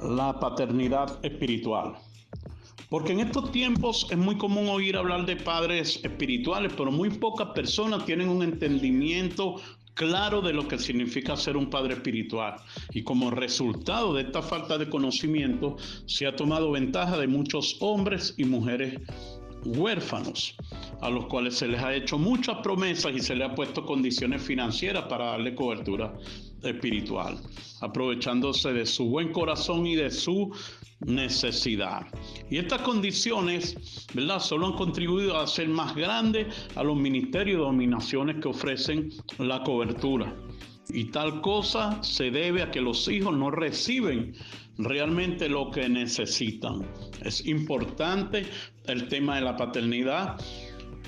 La paternidad espiritual. Porque en estos tiempos es muy común oír hablar de padres espirituales, pero muy pocas personas tienen un entendimiento claro de lo que significa ser un padre espiritual. Y como resultado de esta falta de conocimiento, se ha tomado ventaja de muchos hombres y mujeres huérfanos, a los cuales se les ha hecho muchas promesas y se les ha puesto condiciones financieras para darle cobertura espiritual, aprovechándose de su buen corazón y de su necesidad. Y estas condiciones, ¿verdad?, solo han contribuido a hacer más grandes a los ministerios y dominaciones que ofrecen la cobertura. Y tal cosa se debe a que los hijos no reciben realmente lo que necesitan. Es importante el tema de la paternidad,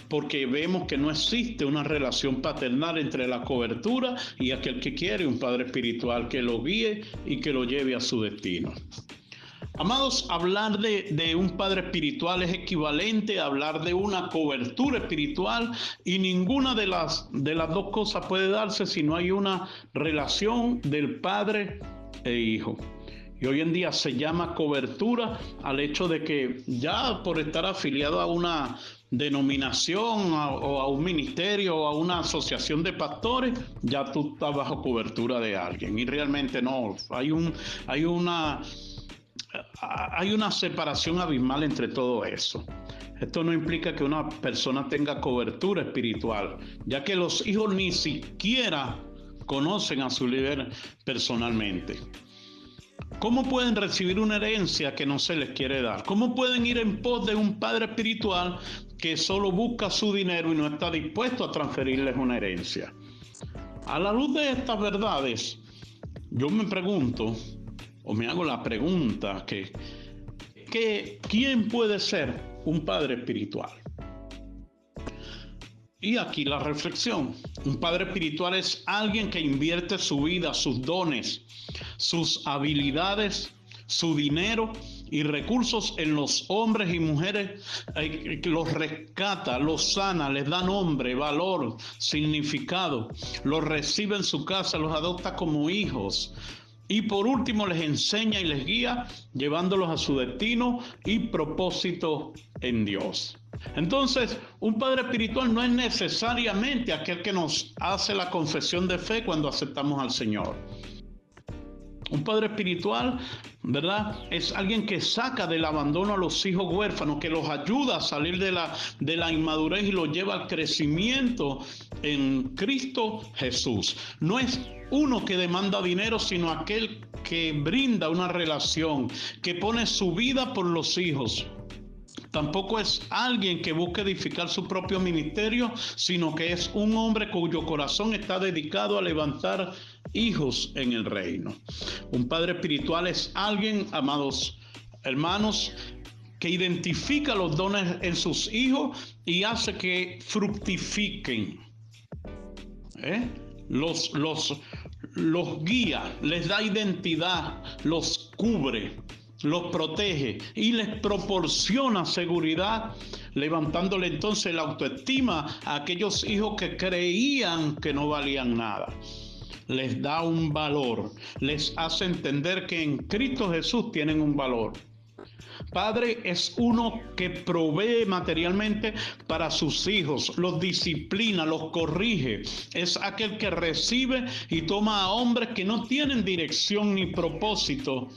porque vemos que no existe una relación paternal entre la cobertura y aquel que quiere un padre espiritual que lo guíe y que lo lleve a su destino. Amados, hablar de un padre espiritual es equivalente a hablar de una cobertura espiritual, y ninguna de las dos cosas puede darse si no hay una relación del padre e hijo. Y hoy en día se llama cobertura al hecho de que ya por estar afiliado a una denominación o a un ministerio o a una asociación de pastores, ya tú estás bajo cobertura de alguien. Y realmente no, hay una separación abismal entre todo eso. Esto no implica que una persona tenga cobertura espiritual, ya que los hijos ni siquiera conocen a su líder personalmente. ¿Cómo pueden recibir una herencia que no se les quiere dar? ¿Cómo pueden ir en pos de un padre espiritual que solo busca su dinero y no está dispuesto a transferirles una herencia? A la luz de estas verdades, yo me pregunto, o me hago la pregunta, ¿quién puede ser un padre espiritual? Y aquí la reflexión. Un padre espiritual es alguien que invierte su vida, sus dones, sus habilidades, su dinero y recursos en los hombres y mujeres, los rescata, los sana, les da nombre, valor, significado, los recibe en su casa, los adopta como hijos. Y por último les enseña y les guía, llevándolos a su destino y propósito en Dios. Entonces, un padre espiritual no es necesariamente aquel que nos hace la confesión de fe cuando aceptamos al Señor. Un padre espiritual, ¿verdad?, es alguien que saca del abandono a los hijos huérfanos, que los ayuda a salir de la inmadurez y los lleva al crecimiento en Cristo Jesús. No es uno que demanda dinero, sino aquel que brinda una relación, que pone su vida por los hijos. Tampoco es alguien que busque edificar su propio ministerio, sino que es un hombre cuyo corazón está dedicado a levantar hijos en el reino. Un padre espiritual es alguien, amados hermanos, que identifica los dones en sus hijos y hace que fructifiquen. Los guía, les da identidad, los cubre, los protege y les proporciona seguridad, levantándole entonces la autoestima a aquellos hijos que creían que no valían nada. Les da un valor, les hace entender que en Cristo Jesús tienen un valor. Padre es uno que provee materialmente para sus hijos, los disciplina, los corrige. Es aquel que recibe y toma a hombres que no tienen dirección ni propósito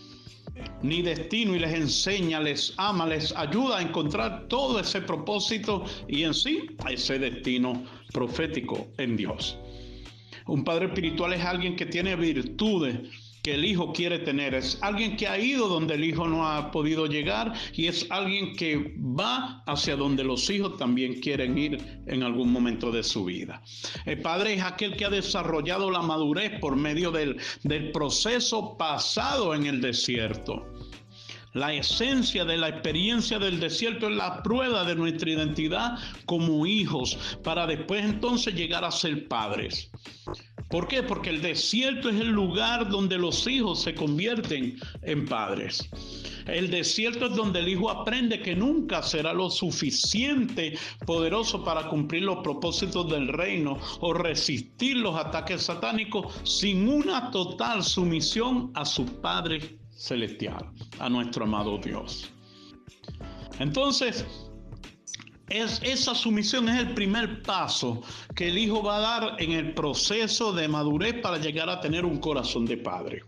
ni destino, y les enseña, les ama, les ayuda a encontrar todo ese propósito y en sí a ese destino profético en Dios. Un padre espiritual es alguien que tiene virtudes que el hijo quiere tener, es alguien que ha ido donde el hijo no ha podido llegar, y es alguien que va hacia donde los hijos también quieren ir en algún momento de su vida. El padre es aquel que ha desarrollado la madurez por medio del proceso pasado en el desierto. La esencia de la experiencia del desierto es la prueba de nuestra identidad como hijos, para después entonces llegar a ser padres. ¿Por qué? Porque el desierto es el lugar donde los hijos se convierten en padres. El desierto es donde el hijo aprende que nunca será lo suficiente poderoso para cumplir los propósitos del reino o resistir los ataques satánicos sin una total sumisión a su padre celestial, a nuestro amado Dios. Entonces, esa sumisión es el primer paso que el hijo va a dar en el proceso de madurez para llegar a tener un corazón de padre.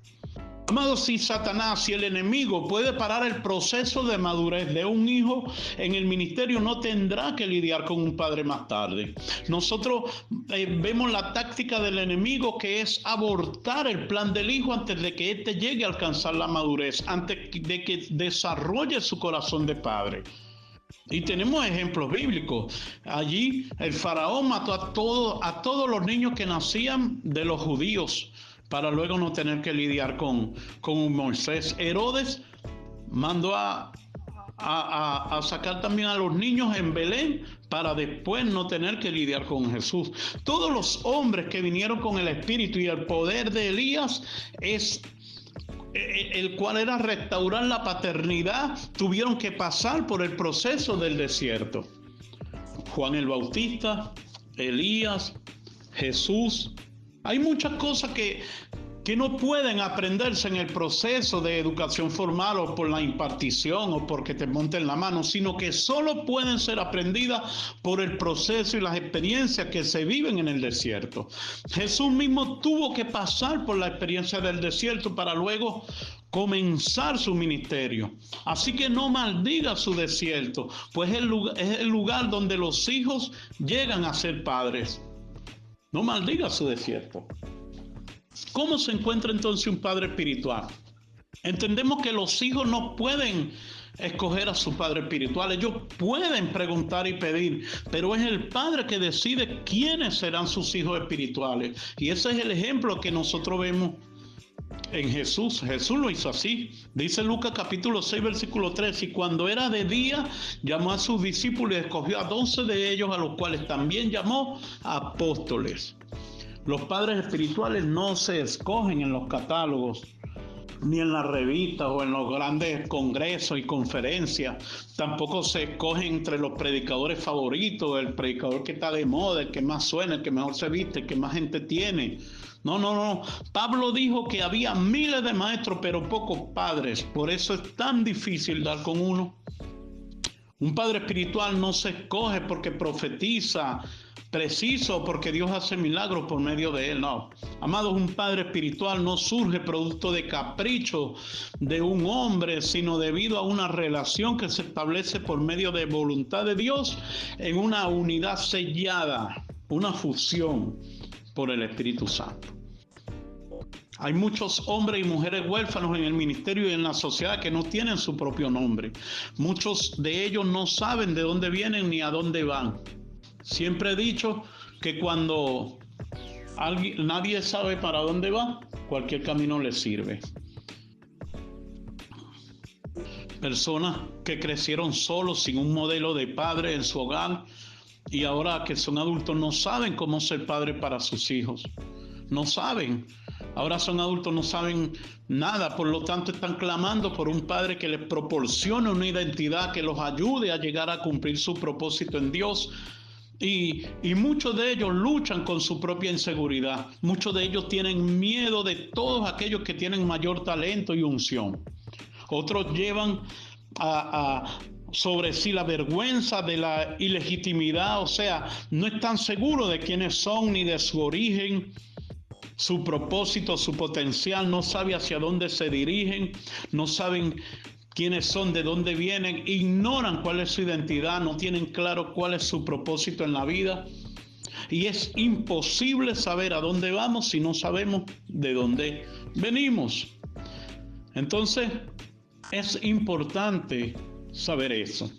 Amados, si Satanás, si el enemigo puede parar el proceso de madurez de un hijo en el ministerio, no tendrá que lidiar con un padre más tarde. Nosotros vemos la táctica del enemigo, que es abortar el plan del hijo antes de que éste llegue a alcanzar la madurez, antes de que desarrolle su corazón de padre. Y tenemos ejemplos bíblicos. Allí el faraón mató a todos los niños que nacían de los judíos, para luego no tener que lidiar con Moisés. Herodes mandó a sacar también a los niños en Belén para después no tener que lidiar con Jesús. Todos los hombres que vinieron con el espíritu y el poder de Elías, el cual era restaurar la paternidad, tuvieron que pasar por el proceso del desierto. Juan el Bautista, Elías, Jesús. Hay muchas cosas que no pueden aprenderse en el proceso de educación formal o por la impartición o porque te monten la mano, sino que solo pueden ser aprendidas por el proceso y las experiencias que se viven en el desierto. Jesús mismo tuvo que pasar por la experiencia del desierto para luego comenzar su ministerio. Así que no maldiga su desierto, pues es el lugar donde los hijos llegan a ser padres. No maldiga su desierto. ¿Cómo se encuentra entonces un padre espiritual? Entendemos que los hijos no pueden escoger a su padre espiritual. Ellos pueden preguntar y pedir, pero es el padre que decide quiénes serán sus hijos espirituales. Y ese es el ejemplo que nosotros vemos en Jesús. Jesús lo hizo así. Dice Lucas capítulo 6 versículo 3: y cuando era de día, llamó a sus discípulos y escogió a 12 de ellos, a los cuales también llamó apóstoles. Los padres espirituales no se escogen en los catálogos, ni en las revistas o en los grandes congresos y conferencias. Tampoco se escogen entre los predicadores favoritos, el predicador que está de moda, el que más suena, el que mejor se viste, el que más gente tiene. No. Pablo dijo que había miles de maestros, pero pocos padres. Por eso es tan difícil dar con uno. Un padre espiritual no se escoge porque profetiza preciso, porque Dios hace milagros por medio de él. No, amados, un padre espiritual no surge producto de capricho de un hombre, sino debido a una relación que se establece por medio de voluntad de Dios en una unidad sellada, una fusión por el Espíritu Santo. Hay muchos hombres y mujeres huérfanos en el ministerio y en la sociedad que no tienen su propio nombre. Muchos de ellos no saben de dónde vienen ni a dónde van. Siempre he dicho que cuando nadie sabe para dónde va, cualquier camino le sirve. Personas que crecieron solos, sin un modelo de padre en su hogar, y ahora que son adultos no saben cómo ser padre para sus hijos. No saben. Ahora son adultos, no saben nada, por lo tanto están clamando por un padre que les proporcione una identidad, que los ayude a llegar a cumplir su propósito en Dios. Y muchos de ellos luchan con su propia inseguridad. Muchos de ellos tienen miedo de todos aquellos que tienen mayor talento y unción. Otros llevan sobre sí la vergüenza de la ilegitimidad, o sea, no están seguros de quiénes son ni de su origen, su propósito, su potencial. No saben hacia dónde se dirigen, no saben quiénes son, de dónde vienen, ignoran cuál es su identidad, no tienen claro cuál es su propósito en la vida. Y es imposible saber a dónde vamos si no sabemos de dónde venimos. Entonces, es importante saber eso.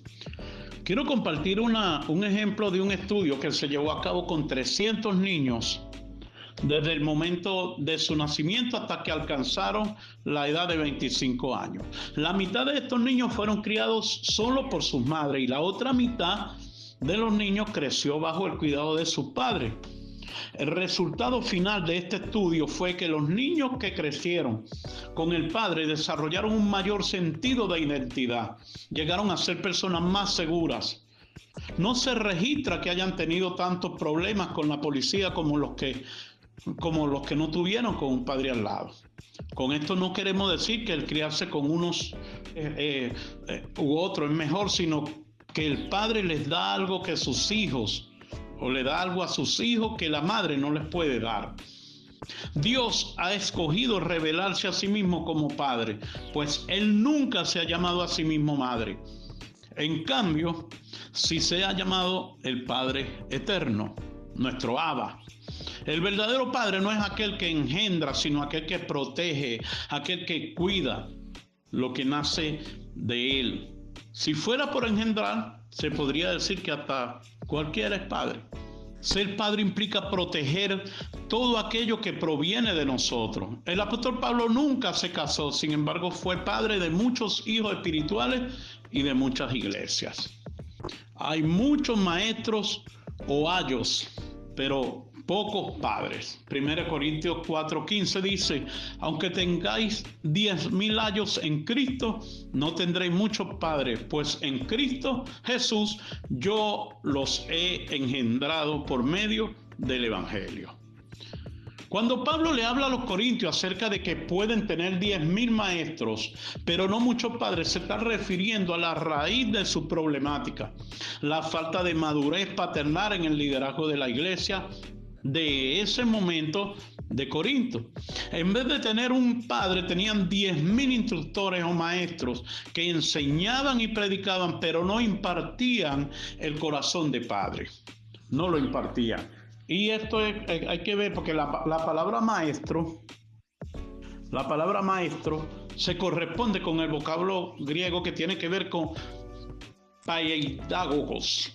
Quiero compartir un ejemplo de un estudio que se llevó a cabo con 300 niños desde el momento de su nacimiento hasta que alcanzaron la edad de 25 años. La mitad de estos niños fueron criados solo por sus madres y la otra mitad de los niños creció bajo el cuidado de sus padres. El resultado final de este estudio fue que los niños que crecieron con el padre desarrollaron un mayor sentido de identidad, llegaron a ser personas más seguras. No se registra que hayan tenido tantos problemas con la policía como los que como los que no tuvieron con un padre al lado. Con esto no queremos decir que el criarse con unos u otros es mejor, sino que el padre les da algo que sus hijos, o le da algo a sus hijos que la madre no les puede dar. Dios ha escogido revelarse a sí mismo como padre, pues Él nunca se ha llamado a sí mismo madre. En cambio, sí se ha llamado el Padre eterno, nuestro Abba. El verdadero padre no es aquel que engendra, sino aquel que protege, aquel que cuida lo que nace de él. Si fuera por engendrar, se podría decir que hasta cualquiera es padre. Ser padre implica proteger todo aquello que proviene de nosotros. El apóstol Pablo nunca se casó, sin embargo fue padre de muchos hijos espirituales y de muchas iglesias. Hay muchos maestros o ayos, pero pocos padres. 1 Corintios 4:15 dice: aunque tengáis 10,000 ayos en Cristo, no tendréis muchos padres, pues en Cristo Jesús yo los he engendrado por medio del Evangelio. Cuando Pablo le habla a los corintios acerca de que pueden tener 10,000 maestros, pero no muchos padres, se está refiriendo a la raíz de su problemática, la falta de madurez paternal en el liderazgo de la iglesia de ese momento de Corinto. En vez de tener un padre, tenían 10,000 instructores o maestros que enseñaban y predicaban, pero no impartían el corazón de padre. No lo impartían. Y esto hay que ver, porque la palabra maestro se corresponde con el vocablo griego que tiene que ver con paideagogos,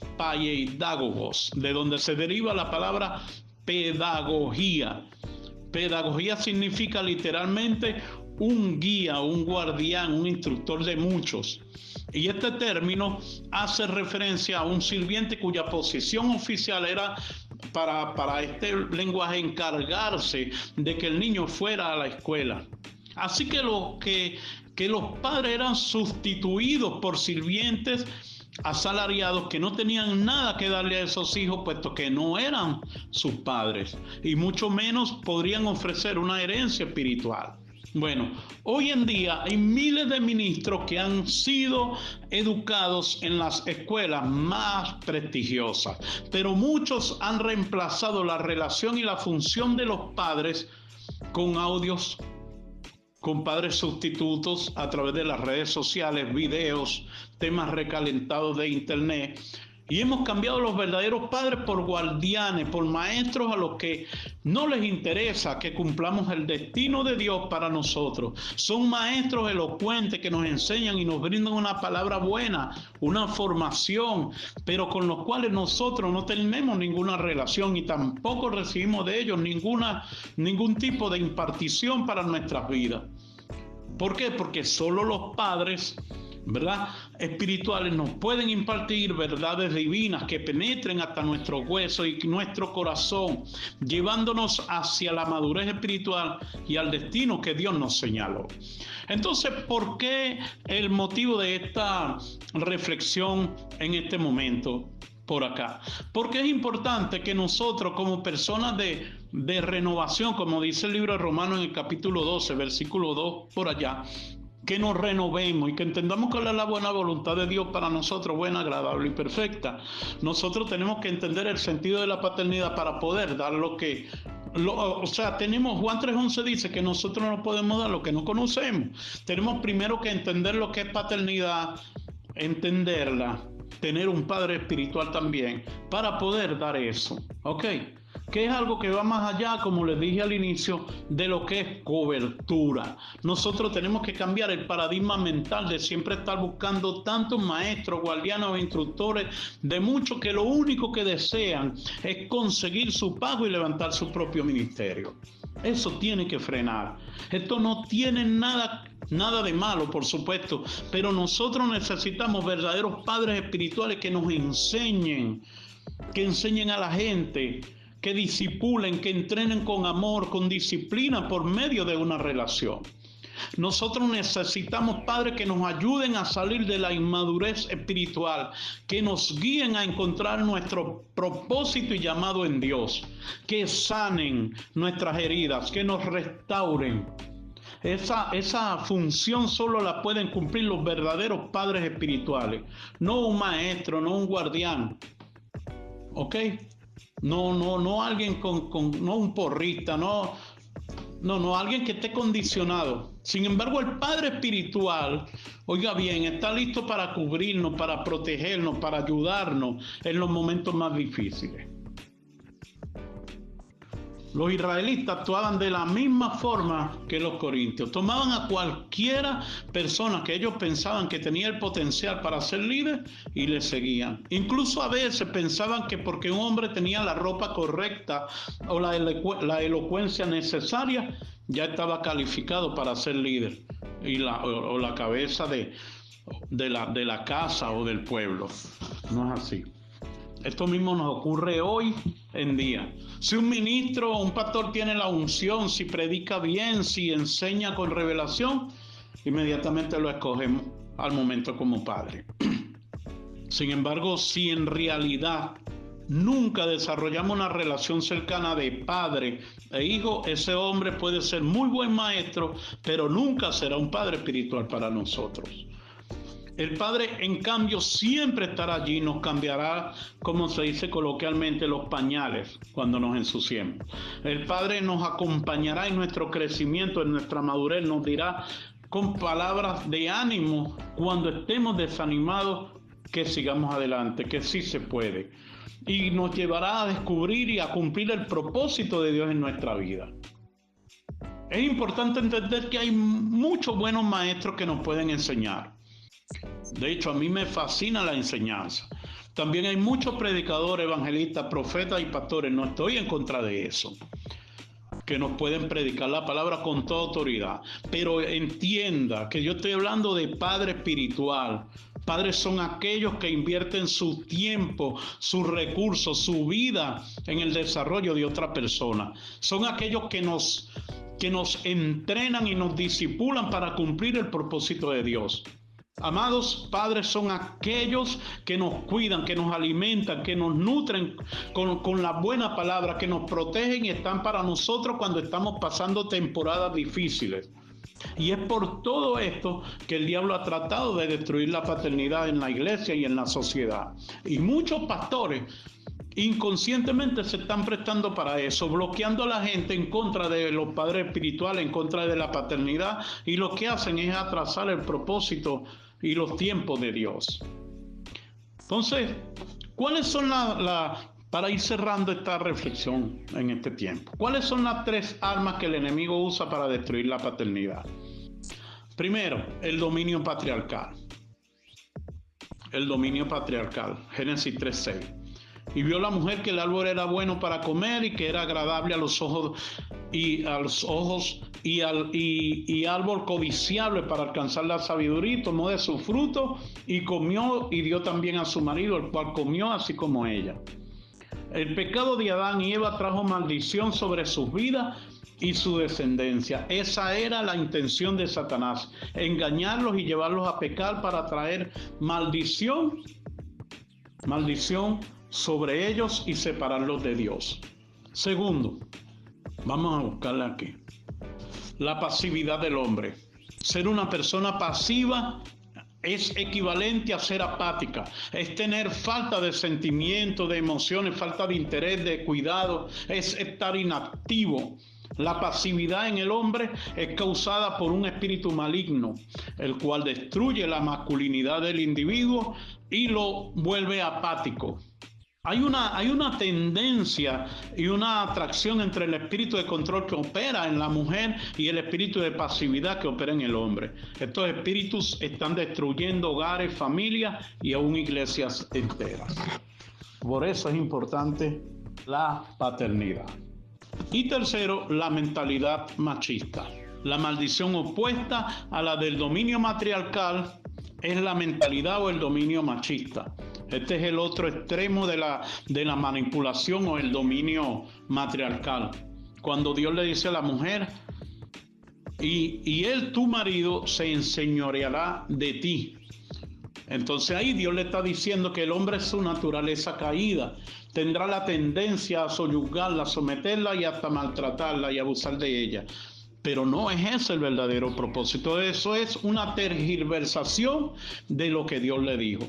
de donde se deriva la palabra pedagogía. Pedagogía significa literalmente un guía, un guardián, un instructor de muchos. Y este término hace referencia a un sirviente cuya posición oficial era para este lenguaje encargarse de que el niño fuera a la escuela. Así que los padres eran sustituidos por sirvientes asalariados que no tenían nada que darle a esos hijos, puesto que no eran sus padres y mucho menos podrían ofrecer una herencia espiritual. Bueno, hoy en día hay miles de ministros que han sido educados en las escuelas más prestigiosas, pero muchos han reemplazado la relación y la función de los padres con audios, con padres sustitutos a través de las redes sociales, videos, temas recalentados de internet. Y hemos cambiado los verdaderos padres por guardianes, por maestros a los que no les interesa que cumplamos el destino de Dios para nosotros. Son maestros elocuentes que nos enseñan y nos brindan una palabra buena, una formación, pero con los cuales nosotros no tenemos ninguna relación y tampoco recibimos de ellos ningún tipo de impartición para nuestras vidas. ¿Por qué? Porque solo los padres, ¿verdad?, espirituales nos pueden impartir verdades divinas que penetren hasta nuestro hueso y nuestro corazón, llevándonos hacia la madurez espiritual y al destino que Dios nos señaló. Entonces, ¿por qué el motivo de esta reflexión en este momento por acá? Porque es importante que nosotros, como personas de renovación, como dice el libro de Romanos en el capítulo 12, versículo 2 por allá, que nos renovemos y que entendamos cuál es la buena voluntad de Dios para nosotros, buena, agradable y perfecta. Nosotros tenemos que entender el sentido de la paternidad para poder dar tenemos, Juan 3:11 dice que nosotros no podemos dar lo que no conocemos. Tenemos primero que entender lo que es paternidad, entenderla, tener un padre espiritual también, para poder dar eso, ¿ok? Que es algo que va más allá, como les dije al inicio, de lo que es cobertura. Nosotros tenemos que cambiar el paradigma mental de siempre estar buscando tantos maestros, guardianes o instructores de muchos que lo único que desean es conseguir su pago y levantar su propio ministerio. Eso tiene que frenar. Esto no tiene nada de malo, por supuesto, pero nosotros necesitamos verdaderos padres espirituales que nos enseñen, que enseñen a la gente, que disipulen, que entrenen con amor, con disciplina por medio de una relación. Nosotros necesitamos padres que nos ayuden a salir de la inmadurez espiritual, que nos guíen a encontrar nuestro propósito y llamado en Dios, que sanen nuestras heridas, que nos restauren. Esa función solo la pueden cumplir los verdaderos padres espirituales, no un maestro, no un guardián, ¿ok? No alguien no un porrista, no, alguien que esté condicionado. Sin embargo, el padre espiritual, oiga bien, está listo para cubrirnos, para protegernos, para ayudarnos en los momentos más difíciles. Los israelitas actuaban de la misma forma que los corintios. Tomaban a cualquiera persona que ellos pensaban que tenía el potencial para ser líder y le seguían. Incluso a veces pensaban que porque un hombre tenía la ropa correcta o la elocuencia necesaria, ya estaba calificado para ser líder o la cabeza de la casa o del pueblo. No es así. Esto mismo nos ocurre hoy en día. Si un ministro o un pastor tiene la unción, si predica bien, si enseña con revelación, inmediatamente lo escogemos al momento como padre. Sin embargo, si en realidad nunca desarrollamos una relación cercana de padre e hijo, ese hombre puede ser muy buen maestro, pero nunca será un padre espiritual para nosotros. El Padre, en cambio, siempre estará allí, nos cambiará, como se dice coloquialmente, los pañales cuando nos ensuciemos. El Padre nos acompañará en nuestro crecimiento, en nuestra madurez, nos dirá con palabras de ánimo cuando estemos desanimados que sigamos adelante, que sí se puede. Y nos llevará a descubrir y a cumplir el propósito de Dios en nuestra vida. Es importante entender que hay muchos buenos maestros que nos pueden enseñar. De hecho, a mí me fascina la enseñanza. También hay muchos predicadores, evangelistas, profetas y pastores, no estoy en contra de eso, que nos pueden predicar la palabra con toda autoridad. Pero entienda que yo estoy hablando de padre espiritual. Padres son aquellos que invierten su tiempo, sus recursos, su vida en el desarrollo de otra persona. Son aquellos que nos entrenan y nos disipulan para cumplir el propósito de Dios. Amados, padres son aquellos que nos cuidan, que nos alimentan, que nos nutren con la buena palabra, que nos protegen y están para nosotros cuando estamos pasando temporadas difíciles. Y es por todo esto que el diablo ha tratado de destruir la paternidad en la iglesia y en la sociedad. Y muchos pastores inconscientemente se están prestando para eso, bloqueando a la gente en contra de los padres espirituales, en contra de la paternidad, y lo que hacen es atrasar el propósito y los tiempos de Dios. Entonces, ¿cuáles son para ir cerrando esta reflexión en este tiempo, cuáles son las 3 armas que el enemigo usa para destruir la paternidad? Primero, el dominio patriarcal. El dominio patriarcal, Génesis 3:6. Y vio la mujer que el árbol era bueno para comer y que era agradable a los ojos y árbol codiciable para alcanzar la sabiduría, y tomó de su fruto y comió y dio también a su marido, el cual comió así como ella. El pecado de Adán y Eva trajo maldición sobre sus vidas y su descendencia. Esa era la intención de Satanás, engañarlos y llevarlos a pecar para traer maldición sobre ellos y separarlos de Dios. Segundo, vamos a buscarla aquí. La pasividad del hombre. Ser una persona pasiva es equivalente a ser apática, es tener falta de sentimiento, de emociones, falta de interés, de cuidado, es estar inactivo. La pasividad en el hombre es causada por un espíritu maligno, el cual destruye la masculinidad del individuo y lo vuelve apático. Hay una tendencia y una atracción entre el espíritu de control que opera en la mujer y el espíritu de pasividad que opera en el hombre. Estos espíritus están destruyendo hogares, familias y aún iglesias enteras. Por eso es importante la paternidad. Y tercero, la mentalidad machista. La maldición opuesta a la del dominio matriarcal es la mentalidad o el dominio machista. Este es el otro extremo de la manipulación o el dominio matriarcal. Cuando Dios le dice a la mujer y él, tu marido, se enseñoreará de ti. Entonces ahí Dios le está diciendo que el hombre es su naturaleza caída, tendrá la tendencia a soyugarla, a someterla y hasta maltratarla y abusar de ella. Pero no es ese el verdadero propósito. Eso es una tergiversación de lo que Dios le dijo.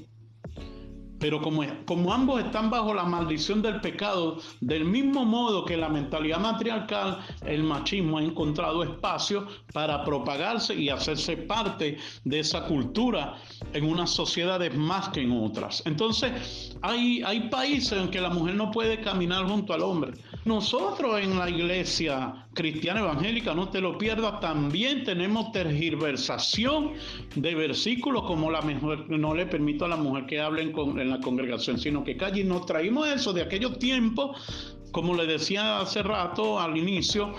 Pero como ambos están bajo la maldición del pecado, del mismo modo que la mentalidad matriarcal, el machismo ha encontrado espacio para propagarse y hacerse parte de esa cultura en unas sociedades más que en otras. Entonces, hay países en que la mujer no puede caminar junto al hombre. Nosotros en la iglesia cristiana evangélica, no te lo pierdas, también tenemos tergiversación de versículos como la mujer, no le permito a la mujer que hable en la congregación, sino que calle. Y nos traímos eso de aquellos tiempos, como le decía hace rato al inicio,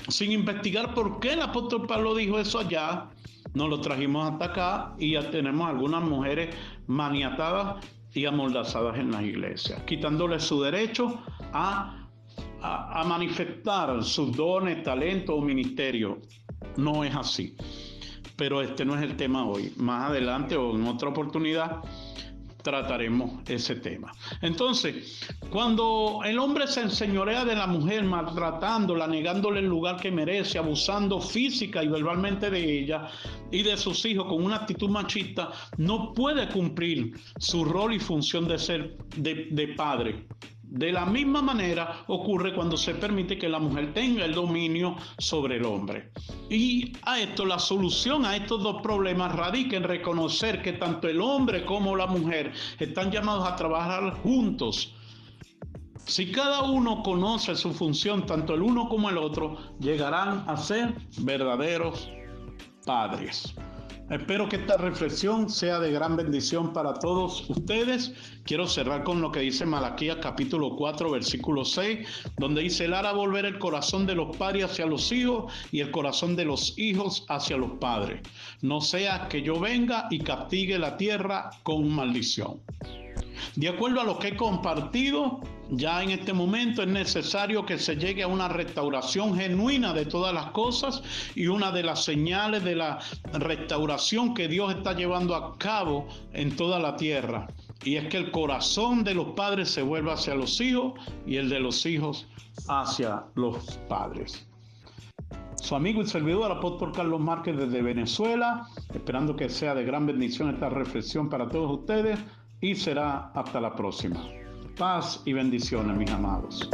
sin investigar por qué el apóstol Pablo dijo eso allá. Nos lo trajimos hasta acá y ya tenemos algunas mujeres maniatadas y amordazadas en las iglesias, quitándole su derecho a manifestar sus dones, talentos o ministerio. No es así. Pero este no es el tema hoy. Más adelante o en otra oportunidad trataremos ese tema. Entonces, cuando el hombre se enseñorea de la mujer, maltratándola, negándole el lugar que merece, abusando física y verbalmente de ella y de sus hijos con una actitud machista, no puede cumplir su rol y función de ser de padre. De la misma manera ocurre cuando se permite que la mujer tenga el dominio sobre el hombre. Y a esto, la solución a estos dos problemas radica en reconocer que tanto el hombre como la mujer están llamados a trabajar juntos. Si cada uno conoce su función, tanto el uno como el otro, llegarán a ser verdaderos padres. Espero que esta reflexión sea de gran bendición para todos ustedes. Quiero cerrar con lo que dice Malaquías capítulo 4, versículo 6, donde dice: Él hará volver el corazón de los padres hacia los hijos y el corazón de los hijos hacia los padres. No sea que yo venga y castigue la tierra con maldición. De acuerdo a lo que he compartido, ya en este momento es necesario que se llegue a una restauración genuina de todas las cosas, y una de las señales de la restauración que Dios está llevando a cabo en toda la tierra, y es que el corazón de los padres se vuelva hacia los hijos y el de los hijos hacia los padres. Su amigo y servidor, el apóstol Carlos Márquez, desde Venezuela, esperando que sea de gran bendición esta reflexión para todos ustedes, y será hasta la próxima. Paz y bendiciones, mis amados.